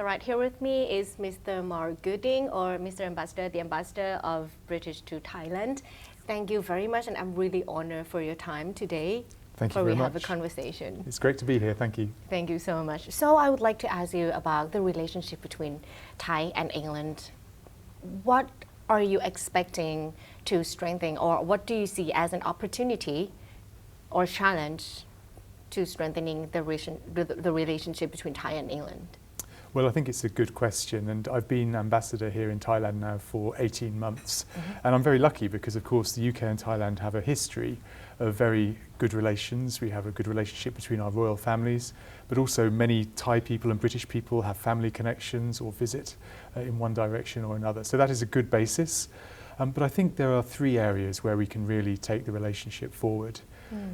right here with me is Mr. Mark Gooding, or Mr. Ambassador, the Ambassador of British to Thailand. Thank you very much, and I'm really honored for your time today. Thank you very much. We have a conversation. It's great to be here. Thank you. Thank you so much. So I would like to ask you about the relationship between Thai and England. What are you expecting to strengthen, or what do you see as an opportunity or challenge to strengthening the relationship between Thai and England? Well, I think it's a good question, and I've been ambassador here in Thailand now for 18 months. And I'm very lucky because, of course, the UK and Thailand have a history of very good relations. We have a good relationship between our royal families, but also many Thai people and British people have family connections or visit in one direction or another. So that is a good basis. But I think there are three areas where we can really take the relationship forward.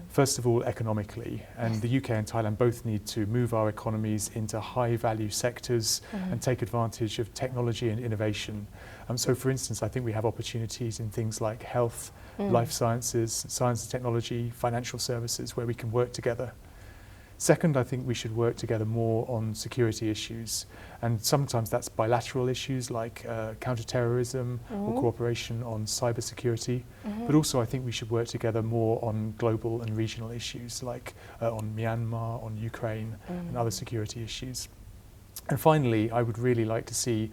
First of all, economically, and the UK and Thailand both need to move our economies into high-value sectors and take advantage of technology and innovation. So, for instance, I think we have opportunities in things like health, life sciences, science and technology, financial services, where we can work together. Second, I think we should work together more on security issues, and sometimes that's bilateral issues like counter-terrorism or cooperation on cybersecurity, but also I think we should work together more on global and regional issues like on Myanmar, on Ukraine and other security issues. And finally, I would really like to see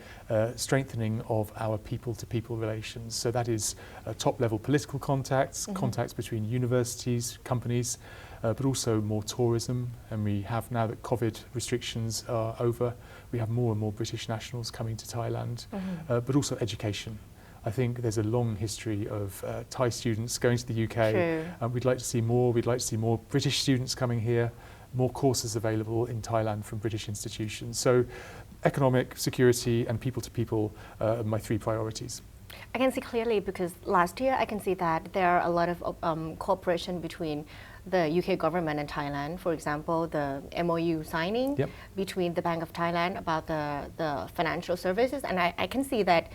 strengthening of our people-to-people relations. So that is top-level political contacts, contacts between universities, companies, but also more tourism. And we have, now that COVID restrictions are over, we have more and more British nationals coming to Thailand, but also education. I think there's a long history of Thai students going to the UK. We'd like to see more. We'd like to see more British students coming here, more courses available in Thailand from British institutions. So economic, security and people-to-people are my three priorities. I can see clearly because last year I can see that there are a lot of cooperation between the UK government and Thailand. For example, the MOU signing between the Bank of Thailand about the financial services, and I can see that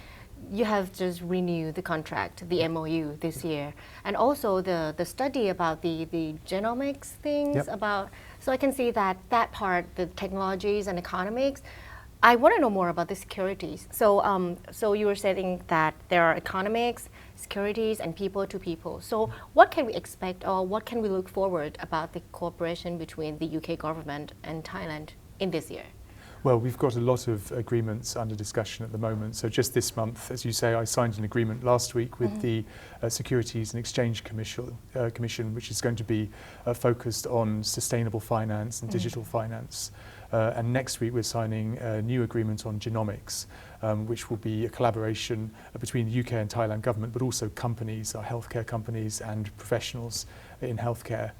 you have just renewed the contract, the MOU this year, and also the study about the genomics things about. So I can see that part, the technologies and economics. I want to know more about the securities. So you were saying that there are economics, securities, and people to people. So what can we expect, or what can we look forward about the cooperation between the UK government and Thailand in this year? Well, we've got a lot of agreements under discussion at the moment. So just this month, as you say, I signed an agreement last week with the Securities and Exchange Commission, which is going to be focused on sustainable finance and digital finance. And next week we're signing a new agreement on genomics, which will be a collaboration between the UK and Thailand government, but also companies, our healthcare companies and professionals in healthcare.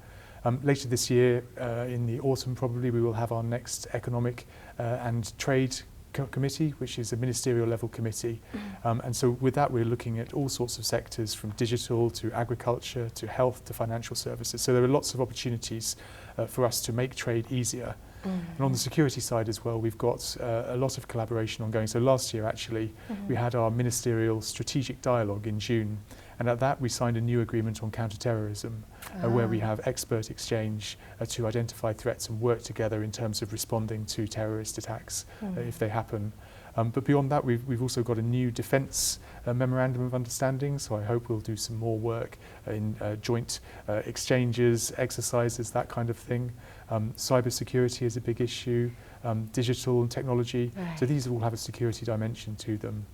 Later this year, in the autumn probably, we will have our next Economic and Trade Committee, which is a ministerial level committee. And so with that, we're looking at all sorts of sectors, from digital to agriculture to health to financial services. So there are lots of opportunities for us to make trade easier. And on the security side as well, we've got a lot of collaboration ongoing. So last year, actually, we had our ministerial strategic dialogue in June. And at that, we signed a new agreement on counter-terrorism, where we have expert exchange to identify threats and work together in terms of responding to terrorist attacks if they happen. But beyond that, we've also got a new defence memorandum of understanding, so I hope we'll do some more work in joint exchanges, exercises, that kind of thing. Cybersecurity is a big issue, digital and technology, so these all have a security dimension to them.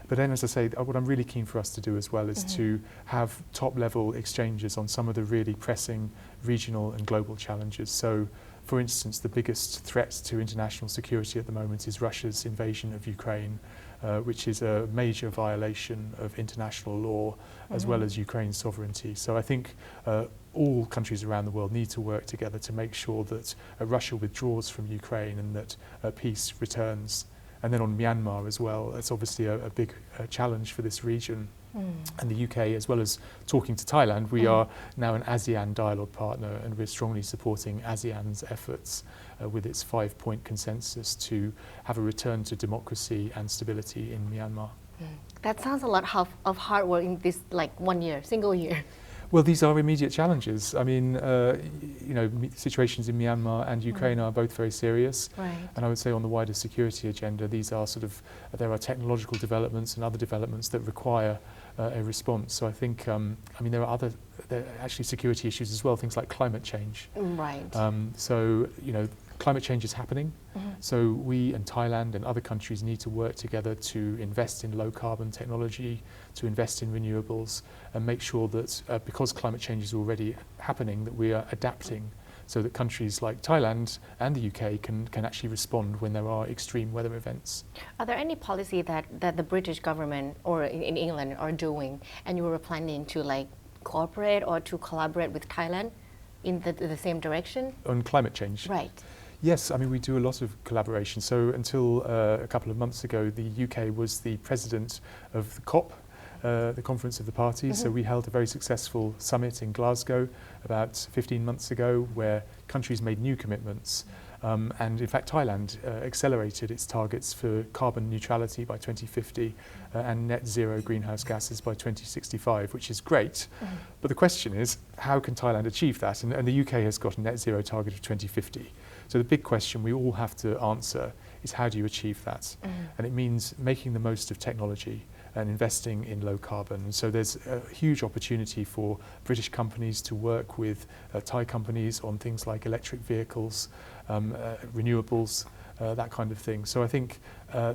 But then, as I say, what I'm really keen for us to do as well is to have top-level exchanges on some of the really pressing regional and global challenges. So, for instance, the biggest threat to international security at the moment is Russia's invasion of Ukraine, which is a major violation of international law as well as Ukraine's sovereignty. So I think all countries around the world need to work together to make sure that Russia withdraws from Ukraine and that peace returns. And then on Myanmar as well, that's obviously a big challenge for this region. And the UK, as well as talking to Thailand, we are now an ASEAN dialogue partner, and we're strongly supporting ASEAN's efforts with its 5-point consensus to have a return to democracy and stability in Myanmar. That sounds a lot of hard work in this, like, 1 year, single year. Well, these are immediate challenges. I mean, situations in Myanmar and Ukraine are both very serious. Right. And I would say on the wider security agenda, these are there are technological developments and other developments that require a response. So I think, there are actually security issues as well, things like climate change. Right. Climate change is happening. So we and Thailand and other countries need to work together to invest in low carbon technology, to invest in renewables, and make sure that because climate change is already happening, that we are adapting so that countries like Thailand and the UK can actually respond when there are extreme weather events. Are there any policy that the British government or in England are doing and you were planning to cooperate or to collaborate with Thailand in the same direction? On climate change? Right. Yes, we do a lot of collaboration. So until a couple of months ago, the UK was the president of the COP, the Conference of the Parties. So we held a very successful summit in Glasgow about 15 months ago where countries made new commitments. And in fact, Thailand accelerated its targets for carbon neutrality by 2050 and net zero greenhouse gases by 2065, which is great. But the question is, how can Thailand achieve that? And the UK has got a net zero target of 2050. So the big question we all have to answer is how do you achieve that? And it means making the most of technology and investing in low carbon. So there's a huge opportunity for British companies to work with Thai companies on things like electric vehicles, renewables, that kind of thing. So I think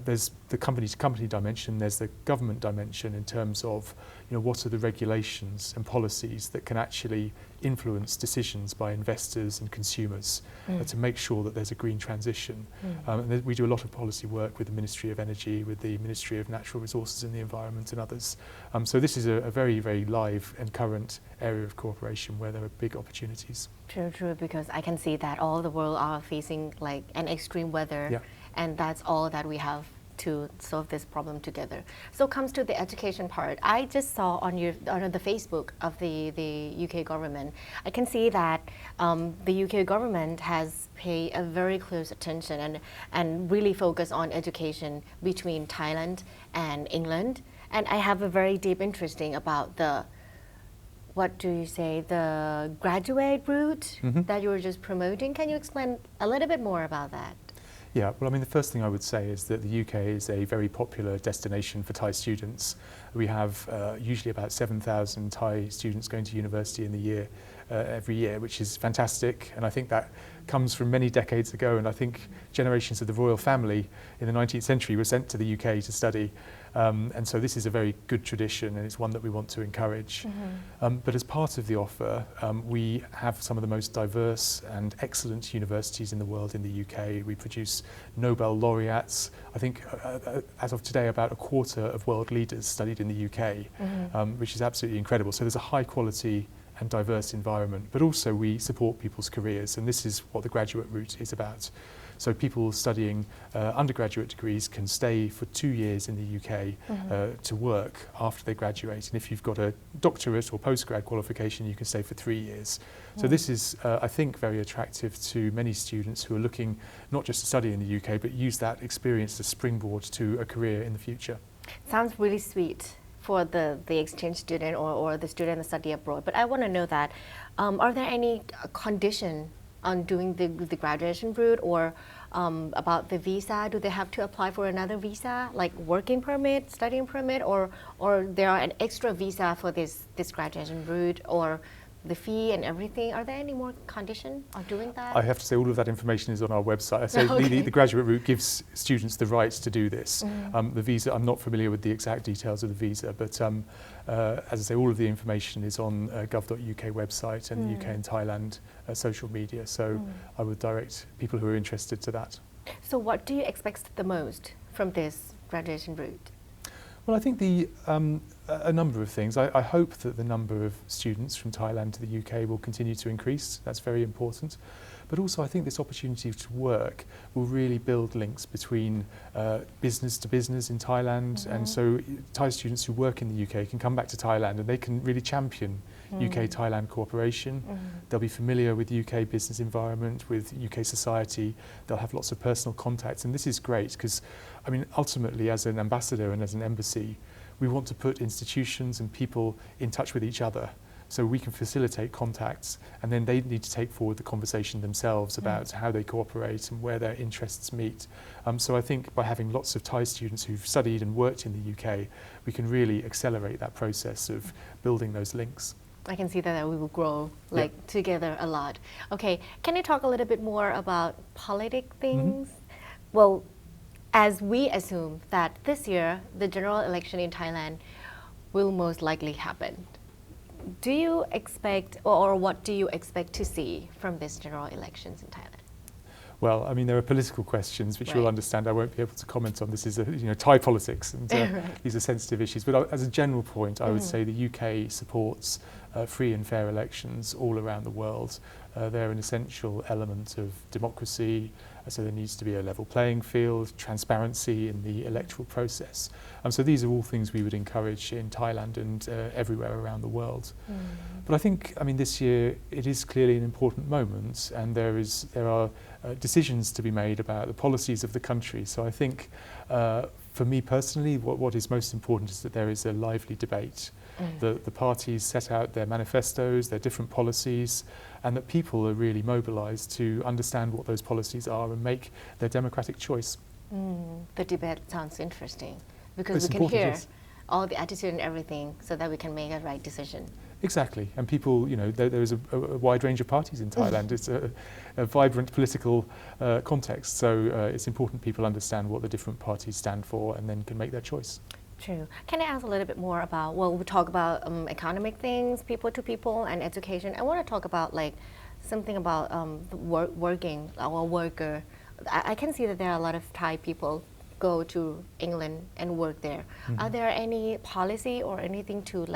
there's the company-to-company dimension, there's the government dimension in terms of what are the regulations and policies that can actually influence decisions by investors and consumers to make sure that there's a green transition. And we do a lot of policy work with the Ministry of Energy, with the Ministry of Natural Resources and the Environment and others. So this is a very, very live and current area of cooperation where there are big opportunities. True, because I can see that all the world are facing an extreme weather, and that's all that we have to solve this problem together. So comes to the education part. I just saw on the Facebook of the UK government, I can see that the UK government has paid a very close attention and really focus on education between Thailand and England. And I have a very deep interest about the graduate route that you were just promoting. Can you explain a little bit more about that? Yeah, well, the first thing I would say is that the UK is a very popular destination for Thai students. We have usually about 7,000 Thai students going to university in the year, every year, which is fantastic. And I think that comes from many decades ago. And I think generations of the royal family in the 19th century were sent to the UK to study. And so this is a very good tradition, and it's one that we want to encourage. But as part of the offer, we have some of the most diverse and excellent universities in the world in the UK. We produce Nobel laureates. I think as of today, about a quarter of world leaders studied in the UK, which is absolutely incredible. So there's a high quality and diverse environment, but also we support people's careers, and this is what the graduate route is about. So people studying undergraduate degrees can stay for 2 years in the UK to work after they graduate. And if you've got a doctorate or postgrad qualification, you can stay for 3 years. So this is, I think, very attractive to many students who are looking not just to study in the UK, but use that experience as a springboard to a career in the future. Sounds really sweet for the exchange student or the student that study abroad. But I want to know that, are there any conditions on doing the graduation route or about the visa? Do they have to apply for another visa, like working permit, studying permit, or there are an extra visa for this graduation route, or the fee and everything? Are there any more conditions on doing that? I have to say all of that information is on our website. I say the graduate route gives students the right to do this. The visa, I'm not familiar with the exact details of the visa, but as I say, all of the information is on gov.uk website and the UK and Thailand social media. So I would direct people who are interested to that. So what do you expect the most from this graduation route? Well, I think a number of things. I hope that the number of students from Thailand to the UK will continue to increase. That's very important. But also I think this opportunity to work will really build links between business to business in Thailand. And so Thai students who work in the UK can come back to Thailand and they can really champion UK-Thailand cooperation. They'll be familiar with UK business environment, with UK society. They'll have lots of personal contacts. And this is great because, ultimately as an ambassador and as an embassy, we want to put institutions and people in touch with each other. so we can facilitate contacts, and then they need to take forward the conversation themselves about how they cooperate and where their interests meet. So I think by having lots of Thai students who've studied and worked in the UK, we can really accelerate that process of building those links. I can see that we will grow together a lot. Okay, can you talk a little bit more about politic things? Well, as we assume that this year the general election in Thailand will most likely happen, do you expect, or what do you expect to see from this general elections in Thailand? Well, I mean, there are political questions which you'll understand. I won't be able to comment on. This is, Thai politics, and these are sensitive issues. But as a general point, I would say the UK supports free and fair elections all around the world. They're an essential element of democracy, so there needs to be a level playing field, transparency in the electoral process. So these are all things we would encourage in Thailand and everywhere around the world. But I think, this year it is clearly an important moment, and there are decisions to be made about the policies of the country. So I think for me personally, what is most important is that there is a lively debate. The parties set out their manifestos, their different policies, and that people are really mobilised to understand what those policies are and make their democratic choice. The debate sounds interesting because we can hear all the attitude and everything so that we can make a right decision. Exactly, and people, there is a wide range of parties in Thailand. It's a vibrant political context, so it's important people understand what the different parties stand for and then can make their choice. True. Can I ask a little bit more about, we talk about economic things, people to people, and education. I want to talk about something about working, our worker. I can see that there are a lot of Thai people go to England and work there. Are there any policy or anything to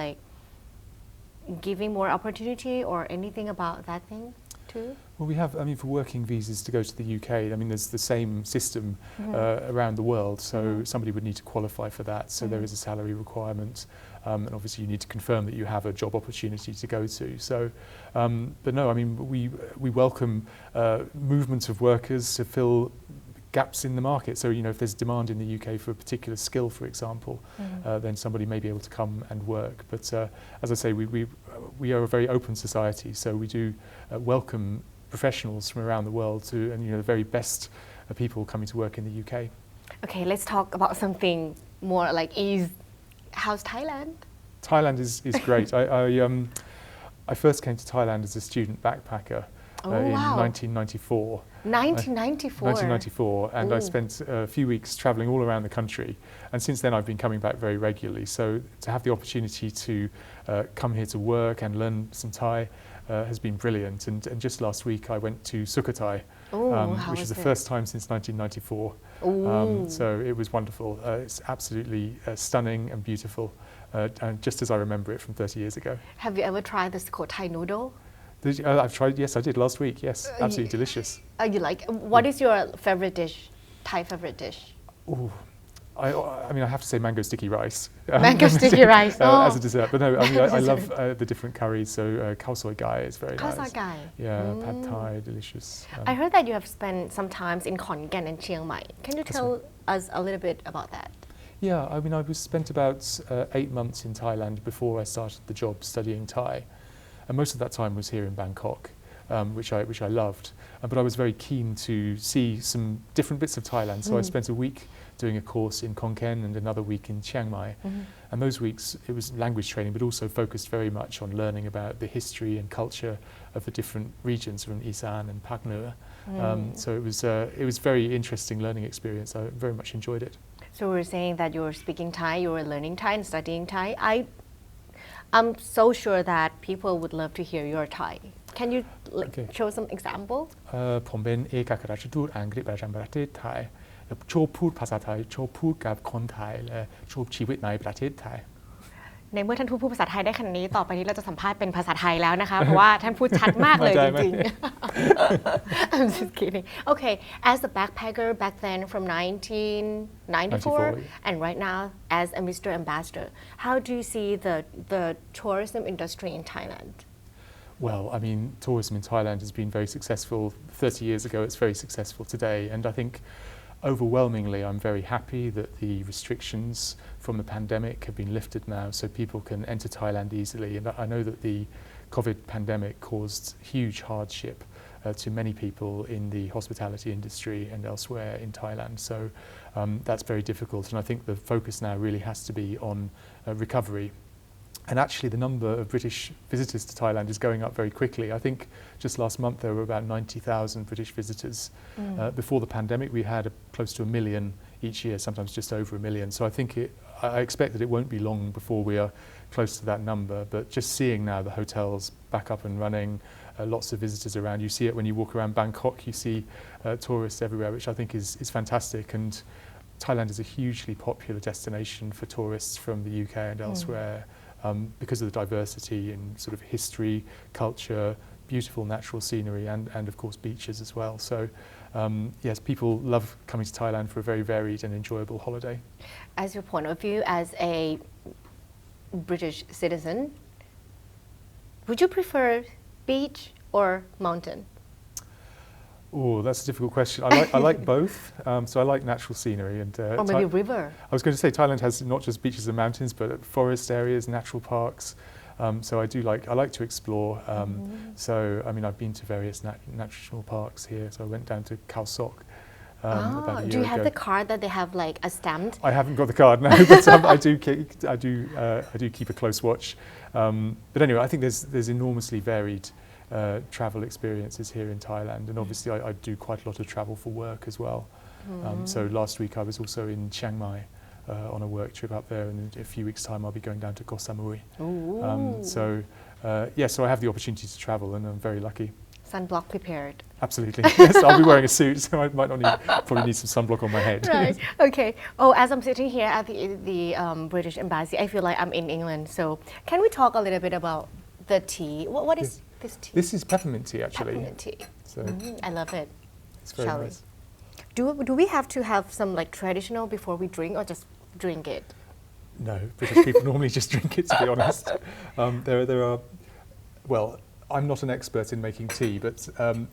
giving more opportunity or anything about that thing too? Well, we have, for working visas to go to the UK, there's the same system around the world, so somebody would need to qualify for that, so there is a salary requirement, and obviously you need to confirm that you have a job opportunity to go to. So, but no, we welcome movement of workers to fill gaps in the market. So, if there's demand in the UK for a particular skill, for example, then somebody may be able to come and work. But as I say, we are a very open society, so we do welcome professionals from around the world and the very best people coming to work in the UK. Okay, let's talk about something more ease. How's Thailand? Thailand is great. I first came to Thailand as a student backpacker in 1994. 1994, and I spent a few weeks travelling all around the country, and since then I've been coming back very regularly. So to have the opportunity to come here to work and learn some Thai has been brilliant. And just last week I went to Sukhothai, which is the first time since 1994. So it was wonderful. It's absolutely stunning and beautiful, and just as I remember it from 30 years ago. Have you ever tried the Sukhothai noodle? I've tried, yes, I did last week, yes. Absolutely delicious. You like? What is your favorite dish, Thai favorite dish? I have to say mango sticky rice. Mango sticky rice. As a dessert. But no, I love the different curries. So khao soi gai is very nice. Khao soi gai. Yeah, pad thai, delicious. I heard that you have spent some time in Khon Kaen and Chiang Mai. Can you tell us a little bit about that? Yeah, I spent about 8 months in Thailand before I started the job studying Thai. And most of that time was here in Bangkok, which I loved. But I was very keen to see some different bits of Thailand. So I spent a week doing a course in Khon Kaen and another week in Chiang Mai. And those weeks, it was language training, but also focused very much on learning about the history and culture of the different regions from Isan and Pak Nua. So it was very interesting learning experience. I very much enjoyed it. So we're saying that you're speaking Thai, you're learning Thai and studying Thai. I'm so sure that people would love to hear your Thai. Can you show some example? ผมเป็นเอกอัครราชทูตอังกฤษประจำประเทศไทยชอบพูดภาษาไทยชอบพูดกับคนไทยและชอบชีวิตในประเทศไทย ในเมื่อท่านพูดภาษาไทยได้ขนาดนี้ต่อไปนี้เราจะสัมภาษณ์เป็นภาษาไทยแล้วนะคะเพราะว่าท่านพูดชัดมากเลยจริงๆ I'm just kidding. Okay, as a backpacker back then from 1994 and right now as a Mr. Ambassador, how do you see the tourism industry in Thailand? Well, tourism in Thailand has been very successful 30 years ago. It's very successful today, and I think overwhelmingly, I'm very happy that the restrictions from the pandemic have been lifted now, so people can enter Thailand easily. And I know that the COVID pandemic caused huge hardship to many people in the hospitality industry and elsewhere in Thailand. So that's very difficult. And I think the focus now really has to be on recovery. And actually the number of British visitors to Thailand is going up very quickly. I think just last month there were about 90,000 British visitors. Before the pandemic we had close to 1 million each year, sometimes just over 1 million. So I think I expect that it won't be long before we are close to that number. But just seeing now the hotels back up and running, lots of visitors around. You see it when you walk around Bangkok, you see tourists everywhere, which I think is fantastic. And Thailand is a hugely popular destination for tourists from the UK and elsewhere. Because of the diversity in sort of history, culture, beautiful natural scenery and of course beaches as well. So yes, people love coming to Thailand for a very varied and enjoyable holiday. As your point of view as a British citizen, would you prefer beach or mountain? Oh, that's a difficult question. I like both. So I like natural scenery and or maybe river. I was going to say Thailand has not just beaches and mountains, but forest areas, natural parks. So I like to explore. So I mean, I've been to various national parks here. So I went down to Khao Sok. About a year do you have ago. the card that they have like a stamp? I haven't got the card now, but I do keep a close watch. But anyway, I think there's enormously varied travel experiences here in Thailand, and obviously I do quite a lot of travel for work as well. So last week I was also in Chiang Mai on a work trip up there, and in a few weeks' time I'll be going down to Koh Samui. So I have the opportunity to travel, and I'm very lucky. Sunblock prepared. Absolutely. Yes, I'll be wearing a suit, so I might probably need some sunblock on my head. Right. Okay. Oh, as I'm sitting here at the British Embassy, I feel like I'm in England. So can we talk a little bit about the tea? What is this tea? This is peppermint tea, actually. Peppermint tea. So I love it. it's very nice. Do we have to have some like traditional before we drink, or just drink it? No, British people normally just drink it, to be honest. There are, well, I'm not an expert in making tea, but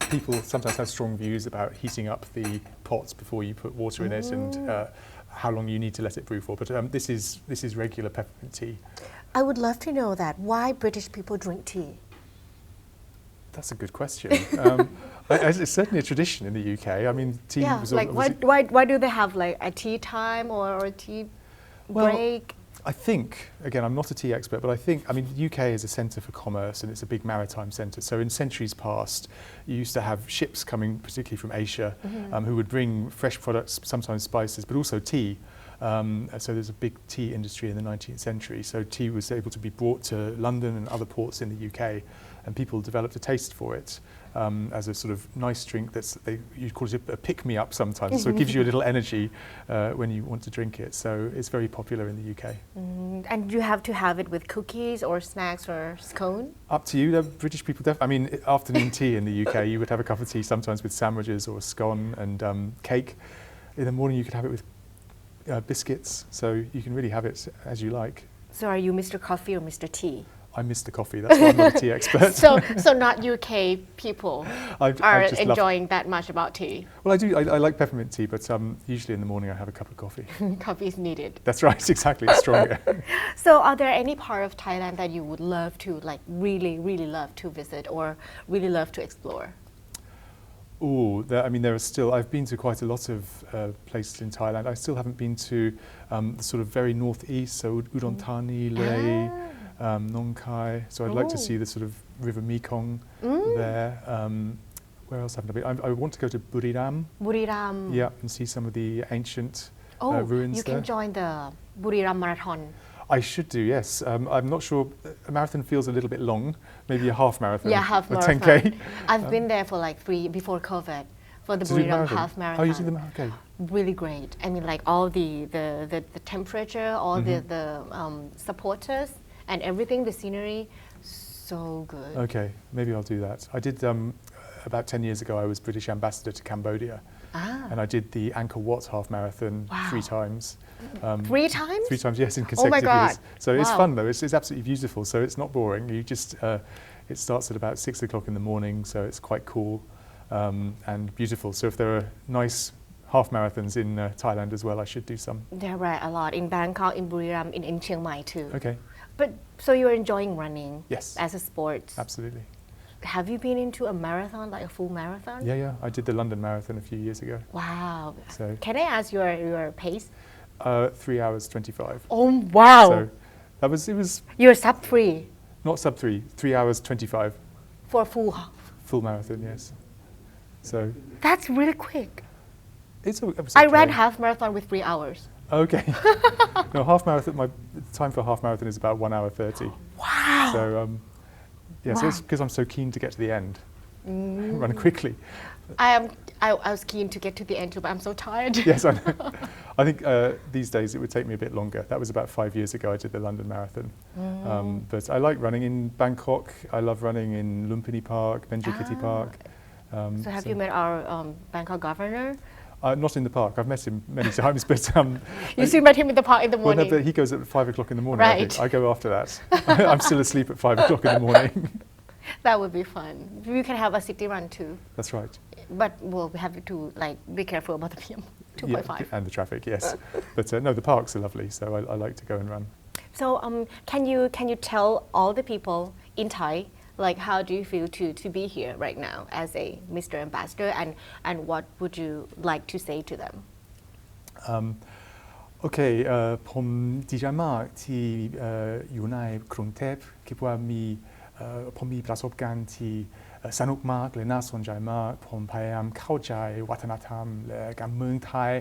people sometimes have strong views about heating up the pot before you put water in it, and how long you need to let it brew for. But this is regular peppermint tea. I would love to know that. Why British people drink tea? That's a good question. It's certainly a tradition in the UK. I mean, tea was like why do they have like a tea time or a tea break? I think, again, I'm not a tea expert, but I mean, the UK is a centre for commerce and it's a big maritime centre. So in centuries past, you used to have ships coming, particularly from Asia, who would bring fresh products, sometimes spices, but also tea. So there's a big tea industry in the 19th century. So tea was able to be brought to London and other ports in the UK, and people developed a taste for it as a sort of nice drink you call it a pick-me-up sometimes. So it gives you a little energy when you want to drink it. So it's very popular in the UK. And you have to have it with cookies or snacks or scone? Up to you. The British people, I mean, afternoon tea in the UK, you would have a cup of tea sometimes with sandwiches or a scone and cake. In the morning you could have it with biscuits, so you can really have it as you like. So are you Mr. Coffee or Mr. Tea? I'm Mr. Coffee, that's why I'm not a tea expert. So not UK people are enjoying that much about tea? Well, I do. I like peppermint tea, but usually in the morning I have a cup of coffee. Coffee is needed. That's right, exactly, it's stronger. So are there any part of Thailand that you would love to, like really, really love to visit or really love to explore? Oh, I mean, there are still, I've been to quite a lot of places in Thailand. I still haven't been to the sort of very northeast, so Udon Thani, Leh, Nong Khai. So I'd like to see the sort of River Mekong there. Where else haven't I been? I want to go to Buriram. Buriram. Yeah, and see some of the ancient ruins you there. can join the Buriram Marathon. I should do, yes. I'm not sure. A marathon feels a little bit long, maybe a half marathon. Yeah, half or marathon. 10K. I've been there for like before COVID, for the Buriram half marathon. Oh, you did the marathon? Okay. Really great. I mean, like all the temperature, all the supporters and everything, the scenery, so good. Okay, maybe I'll do that. I did, about 10 years ago, I was British ambassador to Cambodia. And I did the Angkor Wat half marathon 3 times. 3 times? 3 times, yes, in consecutive years. So it's fun though, it's absolutely beautiful. So it's not boring. You just, it starts at about 6 o'clock in the morning, so it's quite cool and beautiful. So if there are nice half marathons in Thailand as well. I should do some. There are a lot in Bangkok, in Buriram, in Chiang Mai too. Okay. But so you're enjoying running Yes. as a sport. Absolutely. Have you been into a marathon, like a full marathon? Yeah. I did the London Marathon a few years ago. Wow. So Can I ask your pace? 3 hours 25. Oh wow. So it was You're sub 3 not sub 3, 3 hours 25. for full. Full marathon, yes. So That's really quick. it was I okay. ran half marathon with 3 hours. Okay. No, half marathon. My time for half marathon is about 1 hour 30. Wow. So so it's because I'm so keen to get to the end, run quickly. I was keen to get to the end too, but I'm so tired. Yes, I know. I think these days it would take me a bit longer. That was about 5 years ago. I did the London Marathon. But I like running in Bangkok. I love running in Lumpini Park, Benjikiti Park. So have you met our Bangkok governor? Not in the park. I've met him many times, but You still met him in the park in the well, morning? no, but he goes at 5 o'clock in the morning. Right. I go after that. I'm still asleep at 5 o'clock in the morning. That would be fun. We can have a city run too. That's right. But we'll have to be careful about the PM 2.5. And the traffic, yes. But no, the parks are lovely, so I like to go and run. So can you tell all the people in Thai how do you feel to be here right now as a Mr. Ambassador and what would you like to say to them? โอเคผมดีใจมากที่อยู่ในกรุงเทพคิดว่าผมมีประสบการณ์ที่สนุกมากและน่าสนใจมากผมพยายามเข้าใจวัฒนธรรมและการเมืองไทย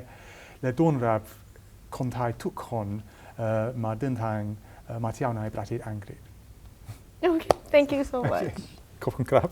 และต้อนรับคนไทยทุกคนมาเดินทางมาเที่ยวในประเทศอังกฤษ Okay, thank you so much. ขอบคุณครับ